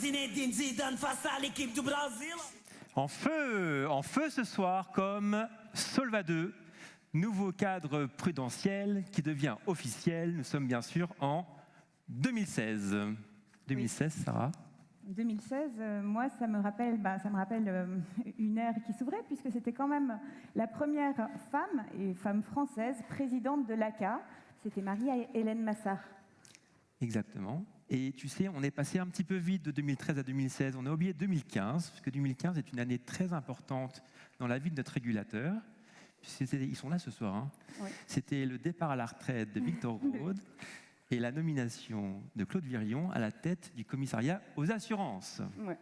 Zinedine Zidane face à l'équipe du Brésil. En feu ce soir, comme Solva 2, nouveau cadre prudentiel qui devient officiel. Nous sommes bien sûr en 2016. 2016, Sarah? 2016, moi, ça me rappelle une ère qui s'ouvrait, puisque c'était quand même la première femme française présidente de l'ACA. C'était Marie-Hélène Massart. Exactement. Et tu sais, on est passé un petit peu vite de 2013 à 2016. On a oublié 2015, parce que 2015 est une année très importante dans la vie de notre régulateur. Ils sont là ce soir. Hein. Oui. C'était le départ à la retraite de Victor Rode et la nomination de Claude Virion à la tête du commissariat aux assurances. Ouais.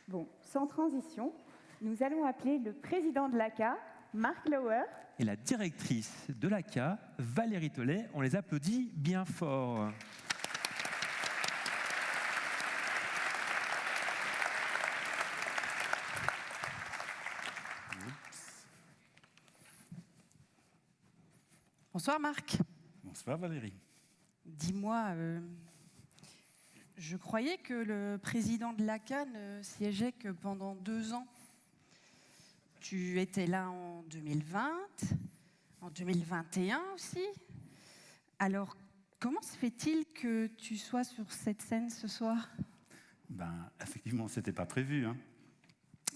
Bon, sans transition, nous allons appeler le président de l'ACA, Marc Lauer. Et la directrice de l'ACA, Valérie Tollet. On les applaudit bien fort. Bonsoir Marc. Bonsoir Valérie. Dis-moi, je croyais que le président de l'ACA ne siégeait que pendant 2 ans. Tu étais là en 2020, en 2021 aussi. Alors, comment se fait-il que tu sois sur cette scène ce soir ? Effectivement, ce n'était pas prévu. Hein.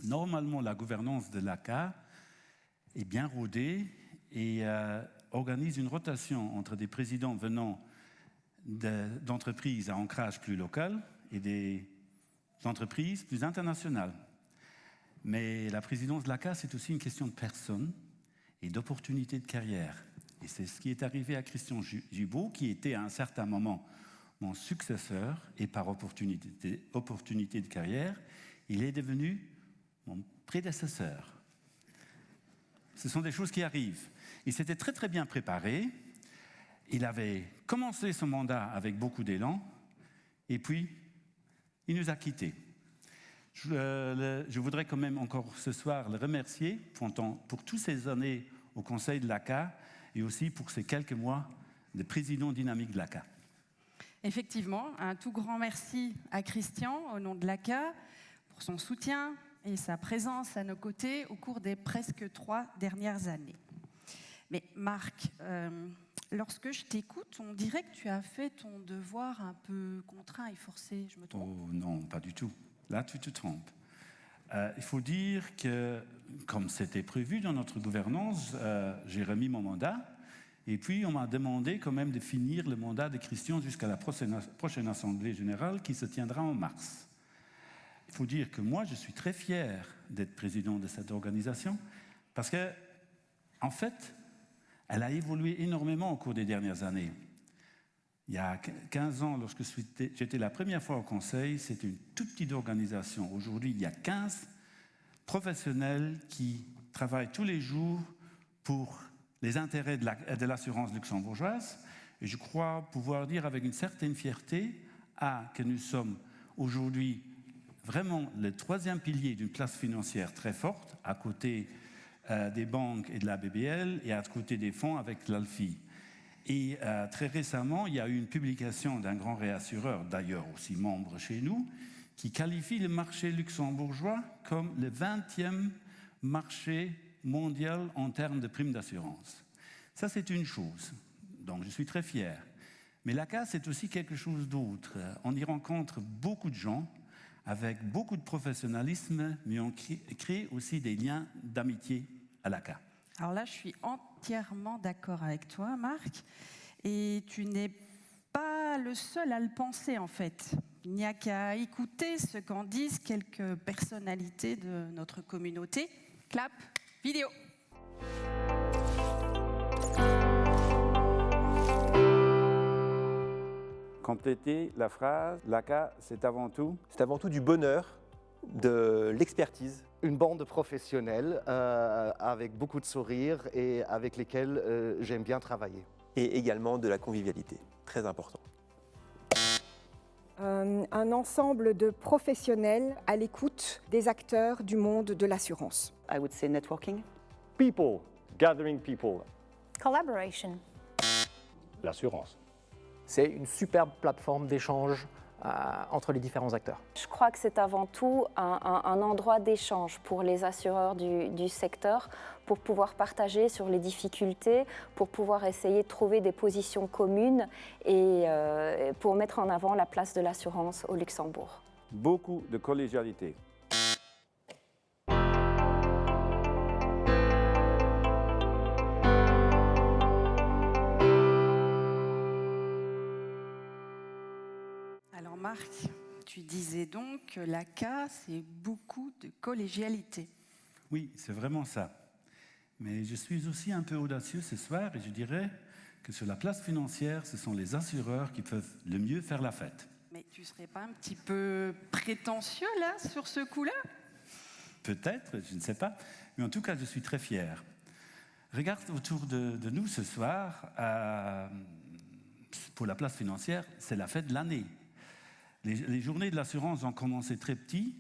Normalement, la gouvernance de l'ACA est bien rodée et organise une rotation entre des présidents venant d'entreprises à ancrage plus local et des entreprises plus internationales. Mais la présidence de l'ACA, c'est aussi une question de personnes et d'opportunités de carrière. Et c'est ce qui est arrivé à Christian Gibault, qui était à un certain moment mon successeur, et par opportunité de carrière, il est devenu mon prédécesseur. Ce sont des choses qui arrivent. Il s'était très très bien préparé. Il avait commencé son mandat avec beaucoup d'élan, et puis il nous a quittés. Je voudrais quand même encore ce soir le remercier pour toutes ces années au Conseil de l'ACA et aussi pour ces quelques mois de président dynamique de l'ACA. Effectivement, un tout grand merci à Christian au nom de l'ACA pour son soutien et sa présence à nos côtés au cours des presque 3 dernières années. Mais Marc, lorsque je t'écoute, on dirait que tu as fait ton devoir un peu contraint et forcé, je me trompe ? Oh non, pas du tout. Là, tu te trompes. Il faut dire que, comme c'était prévu dans notre gouvernance, j'ai remis mon mandat. Et puis, on m'a demandé quand même de finir le mandat de Christian jusqu'à la prochaine Assemblée générale qui se tiendra en mars. Il faut dire que moi, je suis très fier d'être président de cette organisation parce que, en fait, elle a évolué énormément au cours des dernières années. Il y a 15 ans, lorsque j'étais la première fois au Conseil, c'était une toute petite organisation. Aujourd'hui, il y a 15 professionnels qui travaillent tous les jours pour les intérêts de l'assurance luxembourgeoise. Et je crois pouvoir dire avec une certaine fierté que nous sommes aujourd'hui vraiment le 3e pilier d'une place financière très forte, à côté des banques et de la BBL, et à côté des fonds avec l'ALFI. Et très récemment, il y a eu une publication d'un grand réassureur, d'ailleurs aussi membre chez nous, qui qualifie le marché luxembourgeois comme le 20e marché mondial en termes de primes d'assurance. Ça, c'est une chose. Donc, je suis très fier. Mais l'ACA, c'est aussi quelque chose d'autre. On y rencontre beaucoup de gens avec beaucoup de professionnalisme, mais on crée aussi des liens d'amitié à l'ACA. Alors là, je suis entièrement d'accord avec toi, Marc. Et tu n'es pas le seul à le penser, en fait. Il n'y a qu'à écouter ce qu'en disent quelques personnalités de notre communauté. Clap, vidéo. Compléter la phrase, l'ACA, c'est avant tout... C'est avant tout du bonheur, de l'expertise. Une bande de professionnels avec beaucoup de sourires et avec lesquels j'aime bien travailler. Et également de la convivialité, très important. Un ensemble de professionnels à l'écoute des acteurs du monde de l'assurance. I would say networking. People, gathering people. Collaboration. L'assurance. C'est une superbe plateforme d'échange entre les différents acteurs. Je crois que c'est avant tout un endroit d'échange pour les assureurs du secteur, pour pouvoir partager sur les difficultés, pour pouvoir essayer de trouver des positions communes et pour mettre en avant la place de l'assurance au Luxembourg. Beaucoup de collégialité. Alors Marc, tu disais donc que l'ACA, c'est beaucoup de collégialité. Oui, c'est vraiment ça. Mais je suis aussi un peu audacieux ce soir et je dirais que sur la place financière, ce sont les assureurs qui peuvent le mieux faire la fête. Mais tu ne serais pas un petit peu prétentieux là, sur ce coup-là? Peut-être, je ne sais pas. Mais en tout cas, je suis très fier. Regarde autour de nous ce soir, pour la place financière, c'est la fête de l'année. Les journées de l'assurance ont commencé très petit,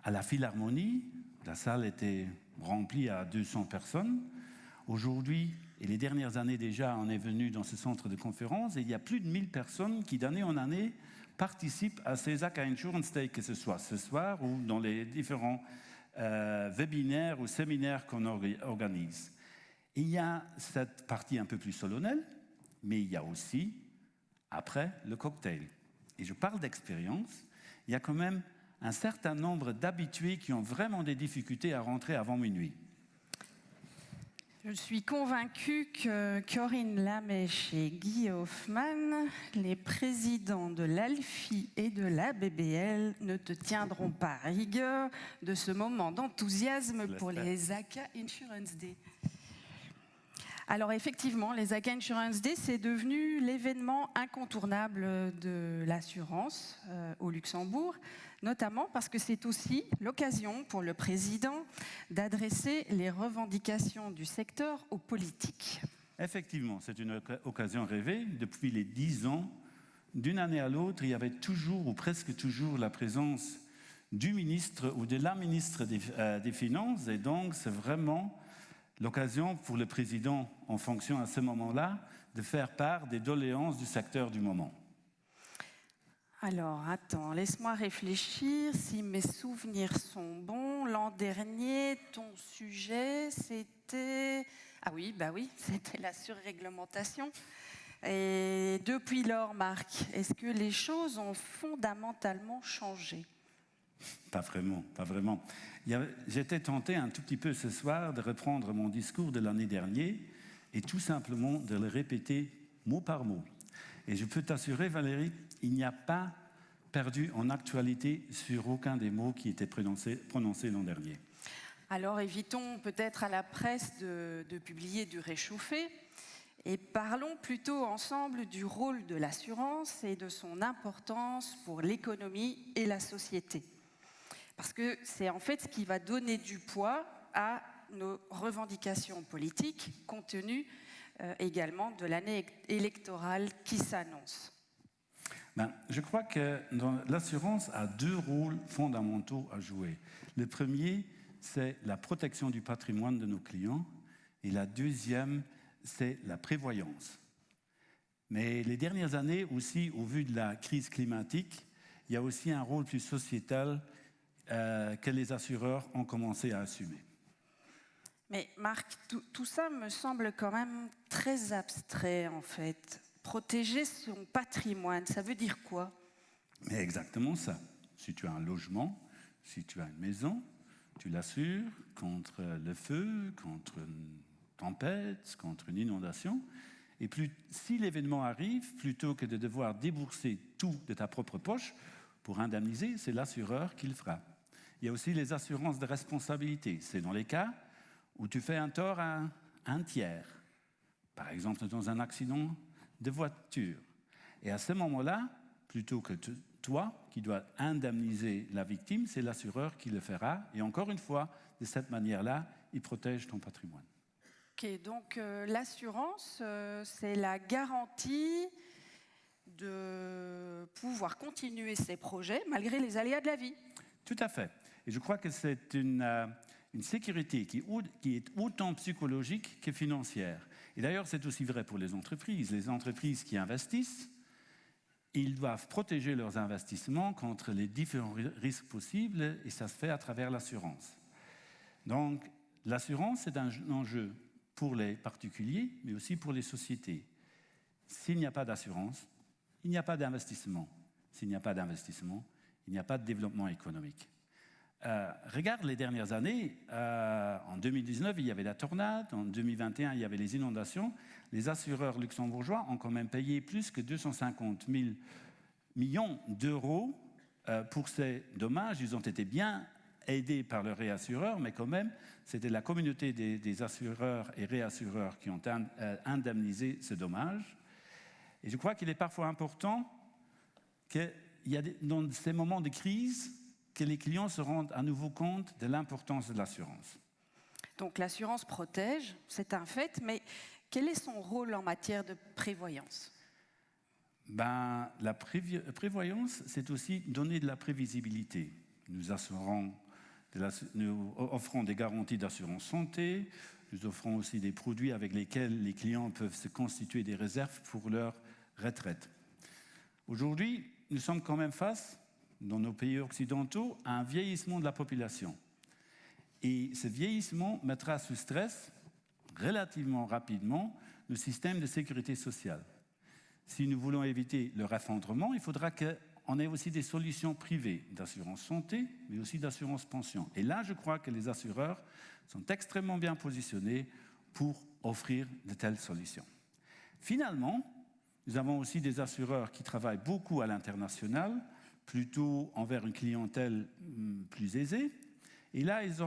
à la Philharmonie. La salle était remplie à 200 personnes. Aujourd'hui, et les dernières années déjà, on est venu dans ce centre de conférence et il y a plus de 1000 personnes qui, d'année en année, participent à ces ACA Insurance Day, que ce soit ce soir ou dans les différents webinaires ou séminaires qu'on organise. Et il y a cette partie un peu plus solennelle, mais il y a aussi, après, le cocktail. Et je parle d'expérience, il y a quand même un certain nombre d'habitués qui ont vraiment des difficultés à rentrer avant minuit. Je suis convaincue que Corinne Lamèche et Guy Hoffman, les présidents de l'ALFI et de la BBL, ne te tiendront pas rigueur de ce moment d'enthousiasme pour les ACA Insurance Day. Alors effectivement, les ACA Insurance Day, c'est devenu l'événement incontournable de l'assurance au Luxembourg, notamment parce que c'est aussi l'occasion pour le président d'adresser les revendications du secteur aux politiques. Effectivement, c'est une occasion rêvée. Depuis les 10 ans, d'une année à l'autre, il y avait toujours ou presque toujours la présence du ministre ou de la ministre des Finances. Et donc, c'est vraiment l'occasion pour le président, en fonction à ce moment-là, de faire part des doléances du secteur du moment. Alors, attends, laisse-moi réfléchir. Si mes souvenirs sont bons, l'an dernier, ton sujet, c'était... Ah oui, c'était la surréglementation. Et depuis lors, Marc, est-ce que les choses ont fondamentalement changé ? Pas vraiment. J'étais tenté un tout petit peu ce soir de reprendre mon discours de l'année dernière et tout simplement de le répéter mot par mot. Et je peux t'assurer, Valérie, il n'y a pas perdu en actualité sur aucun des mots qui étaient prononcés l'an dernier. Alors évitons peut-être à la presse de publier du réchauffé et parlons plutôt ensemble du rôle de l'assurance et de son importance pour l'économie et la société. Parce que c'est en fait ce qui va donner du poids à nos revendications politiques, compte tenu également de l'année électorale qui s'annonce. Je crois que l'assurance a 2 rôles fondamentaux à jouer. Le premier, c'est la protection du patrimoine de nos clients, et la deuxième, c'est la prévoyance. Mais les dernières années aussi, au vu de la crise climatique, il y a aussi un rôle plus sociétal que les assureurs ont commencé à assumer. Mais Marc, tout ça me semble quand même très abstrait en fait. Protéger son patrimoine, ça veut dire quoi ? Mais exactement ça. Si tu as un logement, si tu as une maison, tu l'assures contre le feu, contre une tempête, contre une inondation. Et si l'événement arrive, plutôt que de devoir débourser tout de ta propre poche pour indemniser, c'est l'assureur qui le fera. Il y a aussi les assurances de responsabilité. C'est dans les cas où tu fais un tort à un tiers, par exemple dans un accident de voiture. Et à ce moment-là, plutôt que toi qui dois indemniser la victime, c'est l'assureur qui le fera. Et encore une fois, de cette manière-là, il protège ton patrimoine. Ok, donc l'assurance, c'est la garantie de pouvoir continuer ses projets malgré les aléas de la vie. Tout à fait. Et je crois que c'est une sécurité qui est autant psychologique que financière. Et d'ailleurs, c'est aussi vrai pour les entreprises. Les entreprises qui investissent, ils doivent protéger leurs investissements contre les différents risques possibles et ça se fait à travers l'assurance. Donc, l'assurance est un enjeu pour les particuliers, mais aussi pour les sociétés. S'il n'y a pas d'assurance, il n'y a pas d'investissement. S'il n'y a pas d'investissement, il n'y a pas de développement économique. Regarde les dernières années. En 2019, il y avait la tornade. En 2021, il y avait les inondations. Les assureurs luxembourgeois ont quand même payé plus que 250 000 millions d'euros pour ces dommages. Ils ont été bien aidés par leurs réassureurs, mais quand même, c'était la communauté des assureurs et réassureurs qui ont indemnisé ce dommage. Et je crois qu'il est parfois important qu'il y a dans ces moments de crise que les clients se rendent à nouveau compte de l'importance de l'assurance. Donc l'assurance protège, c'est un fait, mais quel est son rôle en matière de prévoyance ? La prévoyance, c'est aussi donner de la prévisibilité. Nous offrons des garanties d'assurance santé, nous offrons aussi des produits avec lesquels les clients peuvent se constituer des réserves pour leur retraite. Aujourd'hui, nous sommes quand même face, dans nos pays occidentaux, à un vieillissement de la population. Et ce vieillissement mettra sous stress, relativement rapidement, le système de sécurité sociale. Si nous voulons éviter leur effondrement, il faudra qu'on ait aussi des solutions privées d'assurance santé, mais aussi d'assurance pension. Et là, je crois que les assureurs sont extrêmement bien positionnés pour offrir de telles solutions. Finalement, nous avons aussi des assureurs qui travaillent beaucoup à l'international, plutôt envers une clientèle plus aisée. Et là, ils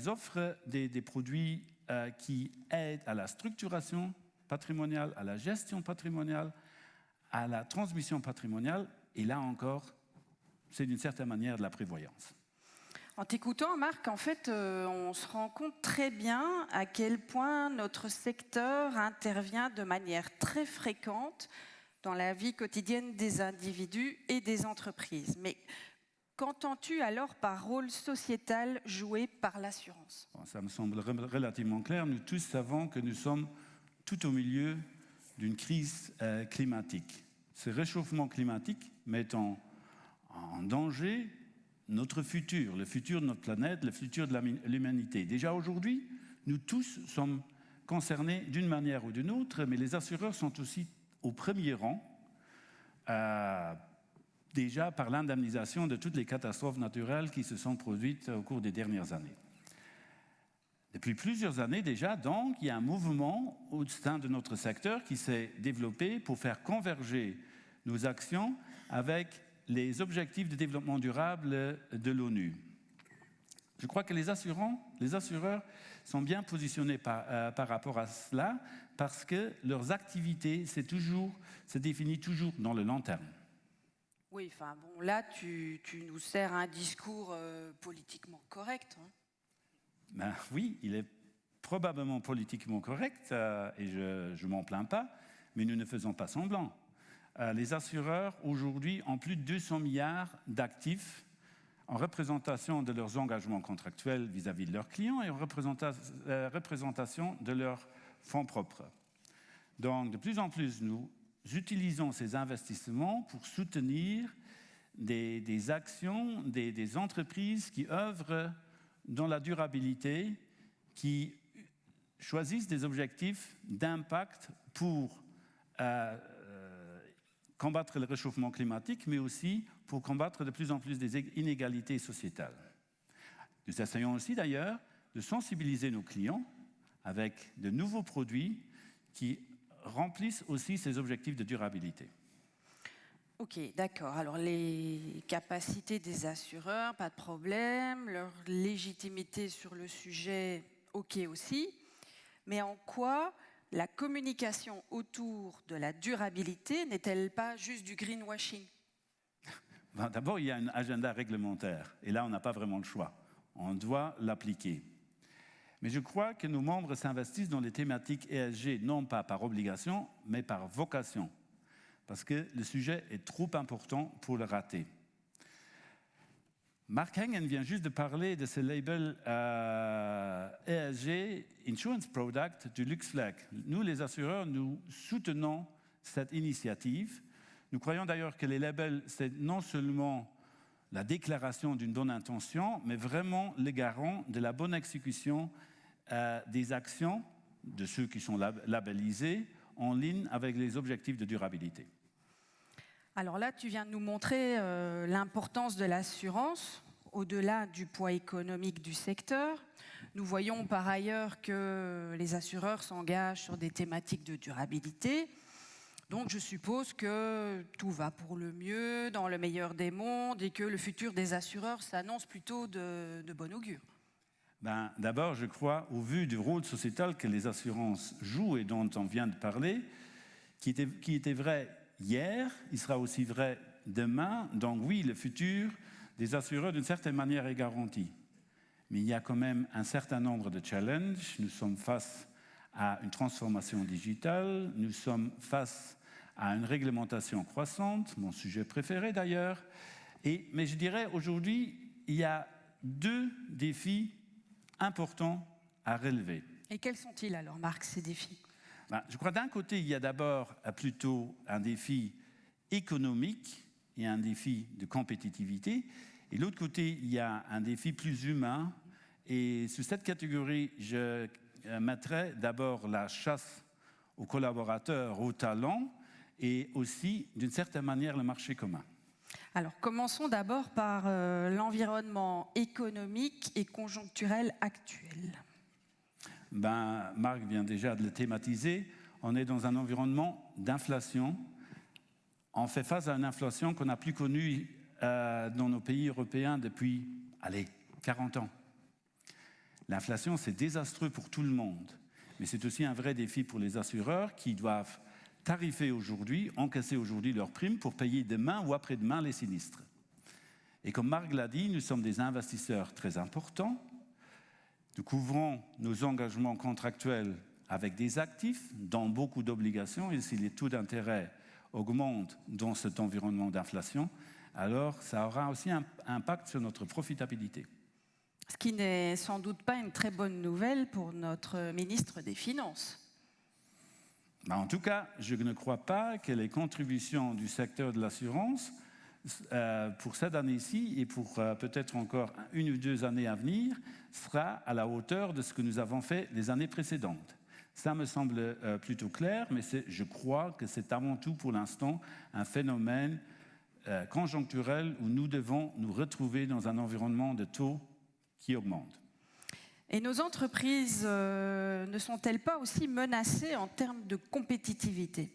offrent des produits qui aident à la structuration patrimoniale, à la gestion patrimoniale, à la transmission patrimoniale. Et là encore, c'est d'une certaine manière de la prévoyance. En t'écoutant, Marc, en fait, on se rend compte très bien à quel point notre secteur intervient de manière très fréquente dans la vie quotidienne des individus et des entreprises. Mais qu'entends-tu alors par rôle sociétal joué par l'assurance ? Ça me semble relativement clair. Nous tous savons que nous sommes tout au milieu d'une crise climatique. Ce réchauffement climatique met en danger notre futur, le futur de notre planète, le futur de l'humanité. Déjà aujourd'hui, nous tous sommes concernés d'une manière ou d'une autre, mais les assureurs sont aussi au premier rang, déjà par l'indemnisation de toutes les catastrophes naturelles qui se sont produites au cours des dernières années. Depuis plusieurs années déjà, donc, il y a un mouvement au sein de notre secteur qui s'est développé pour faire converger nos actions avec les objectifs de développement durable de l'ONU. Je crois que les assureurs sont bien positionnés par rapport à cela parce que leurs activités se définissent toujours dans le long terme. Oui, enfin bon, là tu nous sers un discours politiquement correct. Oui, il est probablement politiquement correct et je m'en plains pas, mais nous ne faisons pas semblant. Les assureurs aujourd'hui ont plus de 200 milliards d'actifs en représentation de leurs engagements contractuels vis-à-vis de leurs clients et en représentation de leurs fonds propres. Donc, de plus en plus, nous utilisons ces investissements pour soutenir des actions, des entreprises qui œuvrent dans la durabilité, qui choisissent des objectifs d'impact pour combattre le réchauffement climatique, mais aussi pour combattre de plus en plus des inégalités sociétales. Nous essayons aussi d'ailleurs de sensibiliser nos clients avec de nouveaux produits qui remplissent aussi ces objectifs de durabilité. Ok, d'accord. Alors les capacités des assureurs, pas de problème. Leur légitimité sur le sujet, ok aussi. Mais en quoi la communication autour de la durabilité n'est-elle pas juste du greenwashing ? D'abord, il y a un agenda réglementaire. Et là, on n'a pas vraiment le choix. On doit l'appliquer. Mais je crois que nos membres s'investissent dans les thématiques ESG, non pas par obligation, mais par vocation. Parce que le sujet est trop important pour le rater. Mark Hengen vient juste de parler de ce label ESG Insurance Product du LuxFlag. Nous, les assureurs, nous soutenons cette initiative. Nous croyons d'ailleurs que les labels, c'est non seulement la déclaration d'une bonne intention, mais vraiment le garant de la bonne exécution des actions de ceux qui sont labellisés en ligne avec les objectifs de durabilité. Alors là, tu viens de nous montrer l'importance de l'assurance au-delà du poids économique du secteur. Nous voyons par ailleurs que les assureurs s'engagent sur des thématiques de durabilité. Donc je suppose que tout va pour le mieux, dans le meilleur des mondes, et que le futur des assureurs s'annonce plutôt de bon augure. D'abord, je crois, au vu du rôle sociétal que les assurances jouent et dont on vient de parler, qui était vrai hier, il sera aussi vrai demain. Donc oui, le futur des assureurs, d'une certaine manière, est garanti. Mais il y a quand même un certain nombre de challenges. Nous sommes face à une transformation digitale, nous sommes face à une réglementation croissante, mon sujet préféré d'ailleurs. Mais je dirais, aujourd'hui, il y a 2 défis importants à relever. Et quels sont-ils alors, Marc, ces défis ? Je crois d'un côté, il y a d'abord plutôt un défi économique et un défi de compétitivité. Et de l'autre côté, il y a un défi plus humain. Et sous cette catégorie, je mettrais d'abord la chasse aux collaborateurs, aux talents, et aussi, d'une certaine manière, le marché commun. Alors, commençons d'abord par l'environnement économique et conjoncturel actuel. Marc vient déjà de le thématiser. On est dans un environnement d'inflation. On fait face à une inflation qu'on n'a plus connue dans nos pays européens depuis, 40 ans. L'inflation, c'est désastreux pour tout le monde, mais c'est aussi un vrai défi pour les assureurs qui doivent tarifer aujourd'hui, encaisser aujourd'hui leurs primes pour payer demain ou après-demain les sinistres. Et comme Marc l'a dit, nous sommes des investisseurs très importants. Nous couvrons nos engagements contractuels avec des actifs, dont beaucoup d'obligations, et si les taux d'intérêt augmentent dans cet environnement d'inflation, alors ça aura aussi un impact sur notre profitabilité. Ce qui n'est sans doute pas une très bonne nouvelle pour notre ministre des Finances. En tout cas, je ne crois pas que les contributions du secteur de l'assurance pour cette année-ci et pour peut-être encore 1 ou 2 années à venir sera à la hauteur de ce que nous avons fait les années précédentes. Ça me semble plutôt clair, mais je crois que c'est avant tout pour l'instant un phénomène conjoncturel où nous devons nous retrouver dans un environnement de taux qui augmente. Et nos entreprises ne sont-elles pas aussi menacées en termes de compétitivité ?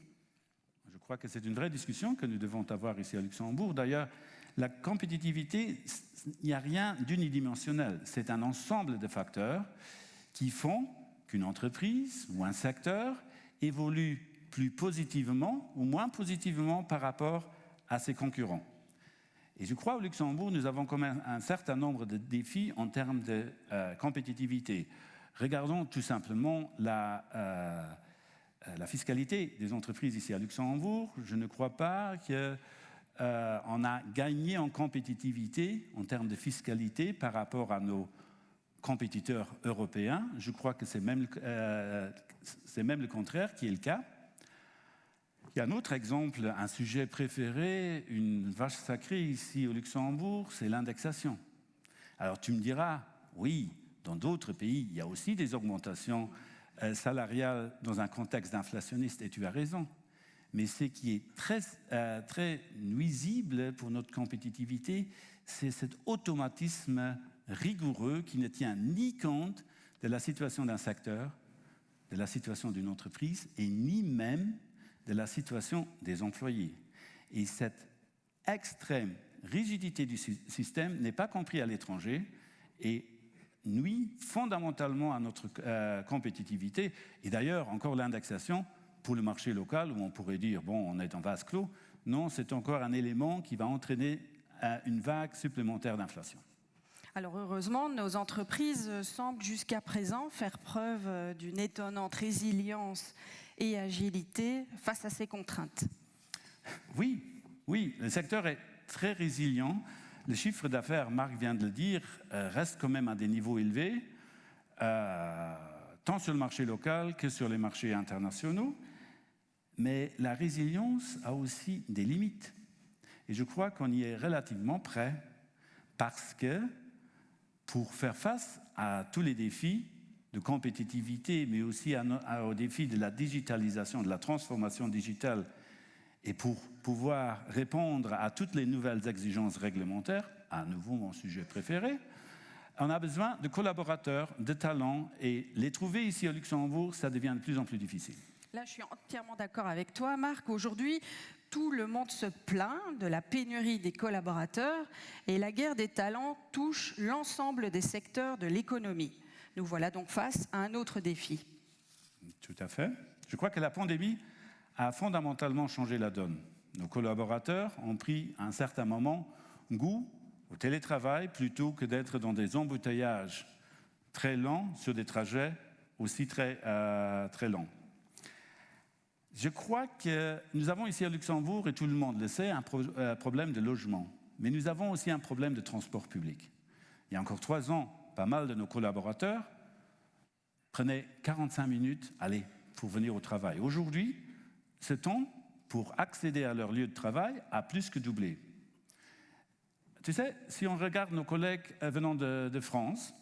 Je crois que c'est une vraie discussion que nous devons avoir ici à Luxembourg. D'ailleurs, la compétitivité, il n'y a rien d'unidimensionnel. C'est un ensemble de facteurs qui font qu'une entreprise ou un secteur évolue plus positivement ou moins positivement par rapport à ses concurrents. Et je crois au Luxembourg, nous avons quand même un certain nombre de défis en termes de compétitivité. Regardons tout simplement la fiscalité des entreprises ici à Luxembourg. Je ne crois pas qu'on a gagné en compétitivité en termes de fiscalité par rapport à nos compétiteurs européens. Je crois que c'est même le contraire qui est le cas. Il y a un autre exemple, un sujet préféré, une vache sacrée ici au Luxembourg, c'est l'indexation. Alors tu me diras, oui, dans d'autres pays, il y a aussi des augmentations salariales dans un contexte inflationniste, et tu as raison. Mais ce qui est très nuisible pour notre compétitivité, c'est cet automatisme rigoureux qui ne tient ni compte de la situation d'un secteur, de la situation d'une entreprise, et ni même de la situation des employés. Et cette extrême rigidité du système n'est pas comprise à l'étranger et nuit fondamentalement à notre compétitivité. Et d'ailleurs, encore l'indexation pour le marché local, où on pourrait dire, bon, on est en vase clos. Non, c'est encore un élément qui va entraîner une vague supplémentaire d'inflation. Alors heureusement, nos entreprises semblent jusqu'à présent faire preuve d'une étonnante résilience et agilité face à ces contraintes. Oui, le secteur est très résilient. Le chiffre d'affaires, Marc vient de le dire, reste quand même à des niveaux élevés, tant sur le marché local que sur les marchés internationaux. Mais la résilience a aussi des limites. Et je crois qu'on y est relativement prêt parce que pour faire face à tous les défis de compétitivité, mais aussi aux défis de la digitalisation, de la transformation digitale, et pour pouvoir répondre à toutes les nouvelles exigences réglementaires, à nouveau mon sujet préféré, on a besoin de collaborateurs, de talents, et les trouver ici au Luxembourg, ça devient de plus en plus difficile. Là, je suis entièrement d'accord avec toi, Marc. Aujourd'hui, tout le monde se plaint de la pénurie des collaborateurs et la guerre des talents touche l'ensemble des secteurs de l'économie. Nous voilà donc face à un autre défi. Tout à fait. Je crois que la pandémie a fondamentalement changé la donne. Nos collaborateurs ont pris à un certain moment goût au télétravail plutôt que d'être dans des embouteillages très lents sur des trajets aussi très longs. Je crois que nous avons ici à Luxembourg, et tout le monde le sait, un problème de logement. Mais nous avons aussi un problème de transport public. Il y a encore 3 ans, pas mal de nos collaborateurs prenaient 45 minutes pour venir au travail. Aujourd'hui, ce temps pour accéder à leur lieu de travail a plus que doublé. Tu sais, si on regarde nos collègues venant de France,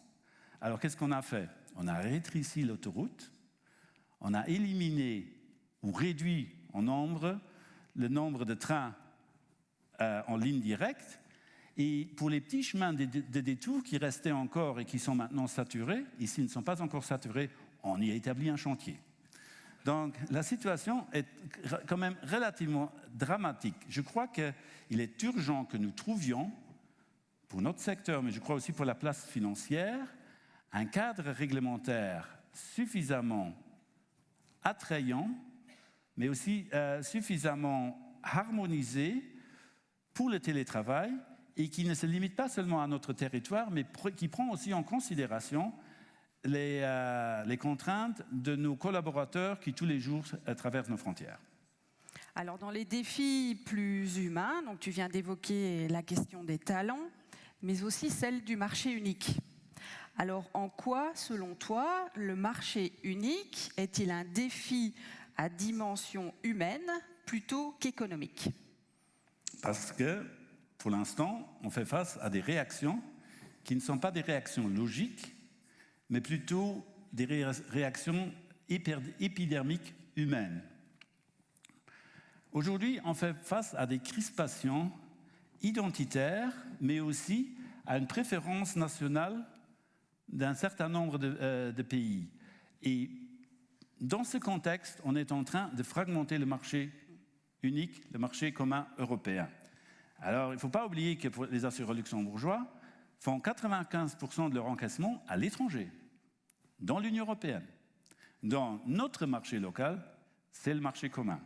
alors qu'est-ce qu'on a fait? On a rétréci l'autoroute, on a éliminé ou réduit le nombre de trains en ligne directe, et pour les petits chemins de détour qui restaient encore et qui sont maintenant saturés, ici ne sont pas encore saturés, on y a établi un chantier. Donc la situation est quand même relativement dramatique. Je crois qu'il est urgent que nous trouvions, pour notre secteur, mais je crois aussi pour la place financière, un cadre réglementaire suffisamment attrayant, mais aussi suffisamment harmonisé pour le télétravail et qui ne se limite pas seulement à notre territoire, mais qui prend aussi en considération les contraintes de nos collaborateurs qui tous les jours traversent nos frontières. Alors dans les défis plus humains, donc tu viens d'évoquer la question des talents, mais aussi celle du marché unique. Alors en quoi, selon toi, le marché unique est-il un défi à dimension humaine plutôt qu'économique? Parce que, pour l'instant, on fait face à des réactions qui ne sont pas des réactions logiques, mais plutôt des réactions épidermiques humaines. Aujourd'hui, on fait face à des crispations identitaires, mais aussi à une préférence nationale d'un certain nombre de pays. Et dans ce contexte, on est en train de fragmenter le marché unique, le marché commun européen. Alors, il ne faut pas oublier que les assureurs luxembourgeois font 95% de leur encaissement à l'étranger, dans l'Union européenne. Dans notre marché local, c'est le marché commun.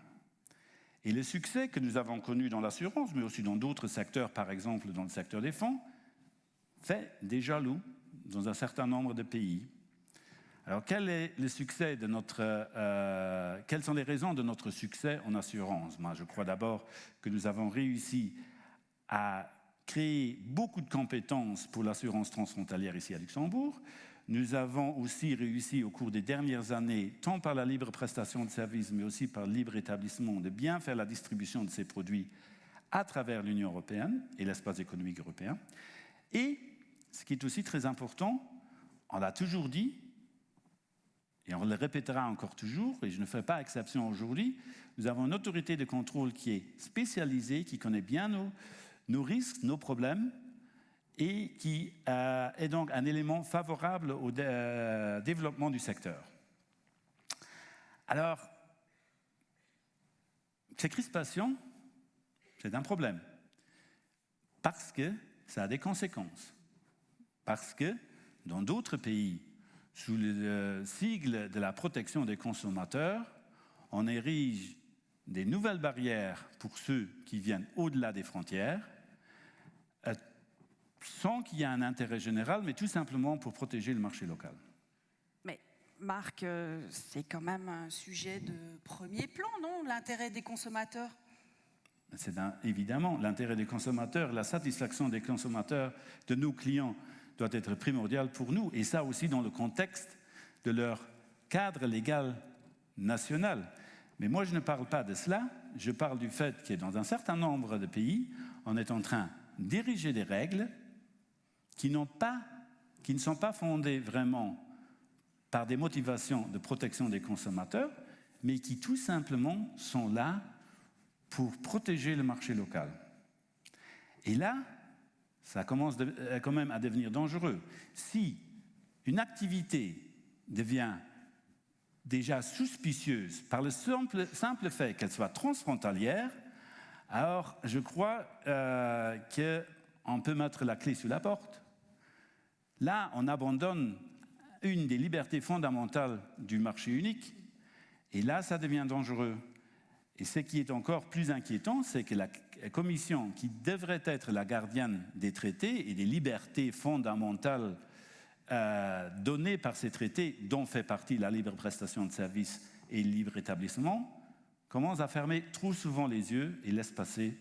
Et le succès que nous avons connu dans l'assurance, mais aussi dans d'autres secteurs, par exemple dans le secteur des fonds, fait des jaloux dans un certain nombre de pays. Alors, quel est le succès de quelles sont les raisons de notre succès en assurance? Moi, je crois d'abord que nous avons réussi à créer beaucoup de compétences pour l'assurance transfrontalière ici à Luxembourg. Nous avons aussi réussi au cours des dernières années, tant par la libre prestation de services, mais aussi par le libre établissement, de bien faire la distribution de ces produits à travers l'Union européenne et l'espace économique européen. Et, ce qui est aussi très important, on l'a toujours dit, et on le répétera encore toujours, et je ne fais pas exception aujourd'hui, nous avons une autorité de contrôle qui est spécialisée, qui connaît bien nos risques, nos problèmes, et qui est donc un élément favorable au développement du secteur. Alors, ces crispations, c'est un problème, parce que ça a des conséquences. Parce que dans d'autres pays, sous le sigle de la protection des consommateurs, on érige des nouvelles barrières pour ceux qui viennent au-delà des frontières, sans qu'il y ait un intérêt général, mais tout simplement pour protéger le marché local. Mais Marc, c'est quand même un sujet de premier plan, non? L'intérêt des consommateurs? C'est évidemment l'intérêt des consommateurs, la satisfaction des consommateurs, de nos clients, doit être primordial pour nous, et ça aussi dans le contexte de leur cadre légal national. Mais moi, je ne parle pas de cela. Je parle du fait que dans un certain nombre de pays, on est en train d'ériger des règles qui ne sont pas fondées vraiment par des motivations de protection des consommateurs, mais qui tout simplement sont là pour protéger le marché local. Et là, ça commence quand même à devenir dangereux. Si une activité devient déjà suspicieuse par le simple fait qu'elle soit transfrontalière, alors je crois qu'on peut mettre la clé sous la porte. Là, on abandonne une des libertés fondamentales du marché unique, et là, ça devient dangereux. Et ce qui est encore plus inquiétant, c'est que la Commission, qui devrait être la gardienne des traités et des libertés fondamentales données par ces traités, dont fait partie la libre prestation de services et le libre établissement, commence à fermer trop souvent les yeux et laisse passer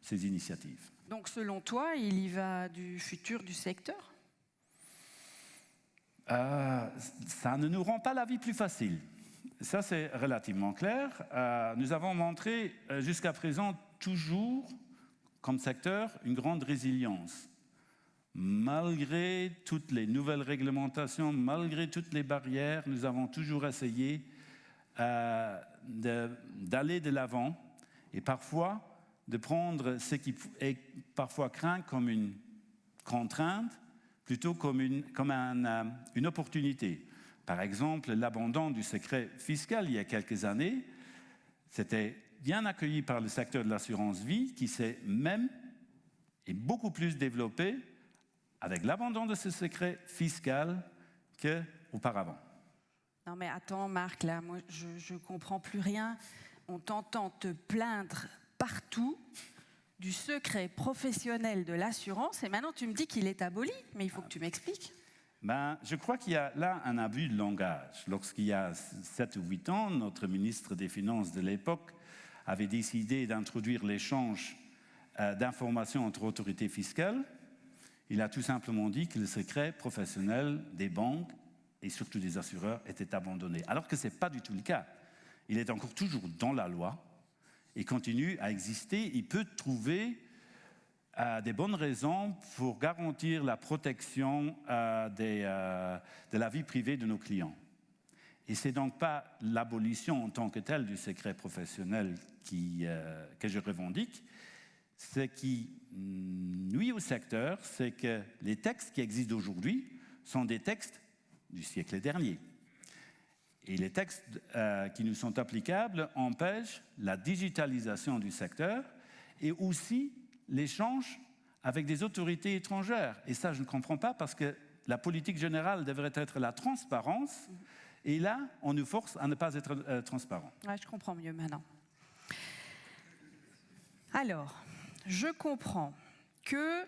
ces initiatives. Donc, selon toi, il y va du futur du secteur ? Ça ne nous rend pas la vie plus facile. Ça, c'est relativement clair. Nous avons montré jusqu'à présent toujours, comme secteur, une grande résilience. Malgré toutes les nouvelles réglementations, malgré toutes les barrières, nous avons toujours essayé d'aller de l'avant et parfois de prendre ce qui est parfois craint comme une contrainte plutôt comme une opportunité. Par exemple, l'abandon du secret fiscal il y a quelques années, c'était bien accueilli par le secteur de l'assurance vie qui s'est même et beaucoup plus développé avec l'abandon de ce secret fiscal qu'auparavant. Non mais attends Marc, là, moi je ne comprends plus rien. On t'entend te plaindre partout du secret professionnel de l'assurance et maintenant tu me dis qu'il est aboli, mais il faut que tu m'expliques. Je crois qu'il y a là un abus de langage. Lorsqu'il y a 7 ou 8 ans, notre ministre des Finances de l'époque avait décidé d'introduire l'échange d'informations entre autorités fiscales. Il a tout simplement dit que le secret professionnel des banques et surtout des assureurs était abandonné. Alors que ce n'est pas du tout le cas. Il est encore toujours dans la loi et continue à exister. Il peut trouver des bonnes raisons pour garantir la protection de la vie privée de nos clients. Et ce n'est donc pas l'abolition en tant que telle du secret professionnel que je revendique. Ce qui nuit au secteur, c'est que les textes qui existent aujourd'hui sont des textes du siècle dernier. Et les textes qui nous sont applicables empêchent la digitalisation du secteur et aussi l'échange avec des autorités étrangères. Et ça, je ne comprends pas parce que la politique générale devrait être la transparence. Et là, on nous force à ne pas être transparent. Ouais, je comprends mieux maintenant. Alors, je comprends que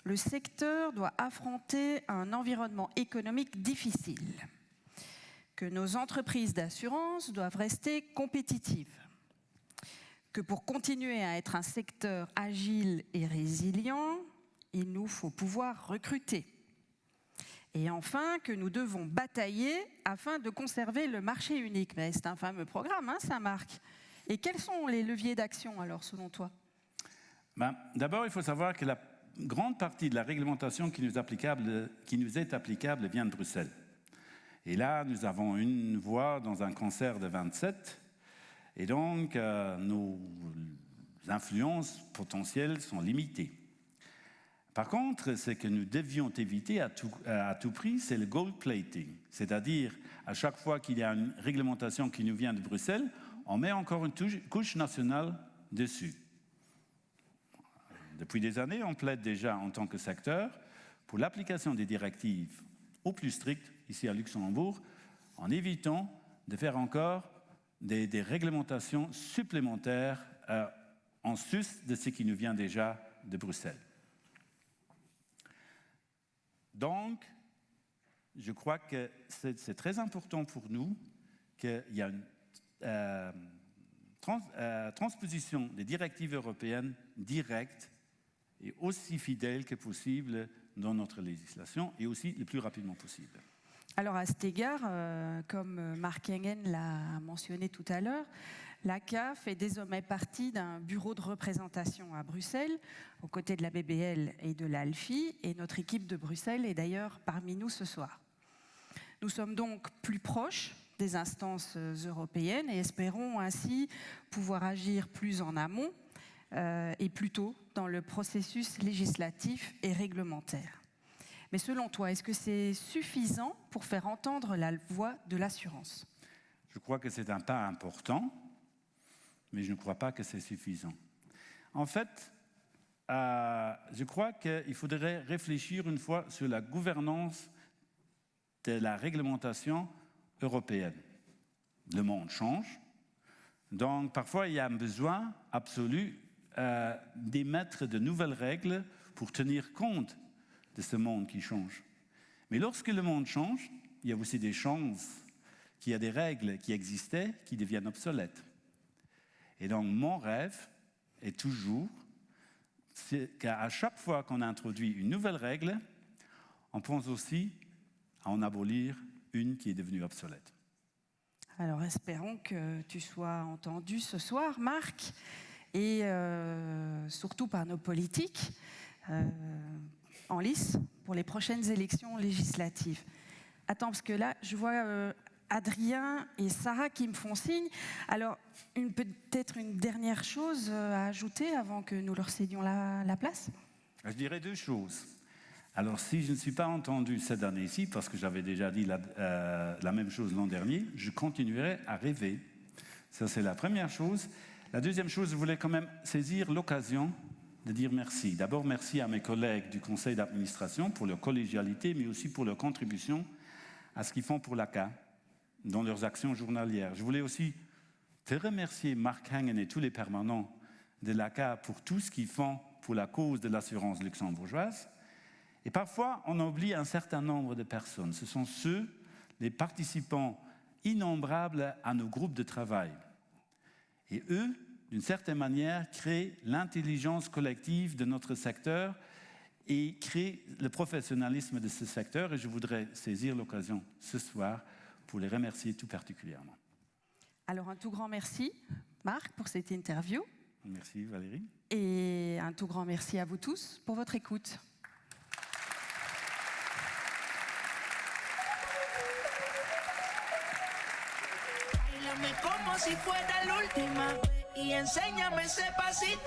le secteur doit affronter un environnement économique difficile, que nos entreprises d'assurance doivent rester compétitives, que pour continuer à être un secteur agile et résilient, il nous faut pouvoir recruter. Et enfin, que nous devons batailler afin de conserver le marché unique. Mais c'est un fameux programme, hein, ça, Marc. Et quels sont les leviers d'action, alors, selon toi ? D'abord, il faut savoir que la grande partie de la réglementation qui nous est applicable vient de Bruxelles. Et là, nous avons une voix dans un concert de 27. Et donc, nos influences potentielles sont limitées. Par contre, ce que nous devions éviter à tout prix, c'est le gold plating. C'est-à-dire, à chaque fois qu'il y a une réglementation qui nous vient de Bruxelles, on met encore une couche nationale dessus. Depuis des années, on plaide déjà en tant que secteur pour l'application des directives au plus strict, ici à Luxembourg, en évitant de faire encore des réglementations supplémentaires en sus de ce qui nous vient déjà de Bruxelles. Donc, je crois que c'est très important pour nous qu'il y ait une transposition des directives européennes directes et aussi fidèle que possible dans notre législation et aussi le plus rapidement possible. Alors à cet égard, comme Mark Engen l'a mentionné tout à l'heure, l'ACA fait désormais partie d'un bureau de représentation à Bruxelles, aux côtés de la BBL et de l'ALFI, et notre équipe de Bruxelles est d'ailleurs parmi nous ce soir. Nous sommes donc plus proches des instances européennes et espérons ainsi pouvoir agir plus en amont et plus tôt dans le processus législatif et réglementaire. Mais selon toi, est-ce que c'est suffisant pour faire entendre la voix de l'assurance ? Je crois que c'est un pas important, mais je ne crois pas que c'est suffisant. En fait, je crois qu'il faudrait réfléchir une fois sur la gouvernance de la réglementation européenne. Le monde change, donc parfois il y a un besoin absolu d'émettre de nouvelles règles pour tenir compte de ce monde qui change. Mais lorsque le monde change, il y a aussi des chances qu'il y a des règles qui existaient qui deviennent obsolètes. Et donc mon rêve est toujours qu'à chaque fois qu'on introduit une nouvelle règle, on pense aussi à en abolir une qui est devenue obsolète. Alors espérons que tu sois entendu ce soir, Marc, et surtout par nos politiques en lice pour les prochaines élections législatives. Attends, parce que là, je vois Adrien et Sarah qui me font signe. Alors, peut-être une dernière chose à ajouter avant que nous leur cédions la place ? Je dirais deux choses. Alors, si je ne suis pas entendu cette année-ci, parce que j'avais déjà dit la même chose l'an dernier, je continuerai à rêver. Ça, c'est la première chose. La deuxième chose, je voulais quand même saisir l'occasion de dire merci. D'abord, merci à mes collègues du conseil d'administration pour leur collégialité, mais aussi pour leur contribution à ce qu'ils font pour l'ACA dans leurs actions journalières. Je voulais aussi te remercier, Mark Engen et tous les permanents de l'ACA pour tout ce qu'ils font pour la cause de l'assurance luxembourgeoise. Et parfois, on oublie un certain nombre de personnes. Ce sont ceux, les participants innombrables à nos groupes de travail. Et eux, d'une certaine manière, créent l'intelligence collective de notre secteur et créent le professionnalisme de ce secteur. Et je voudrais saisir l'occasion ce soir pour les remercier tout particulièrement. Alors un tout grand merci, Marc, pour cette interview. Merci Valérie. Et un tout grand merci à vous tous pour votre écoute. Como si fuera la última vez y enséñame ese pasito.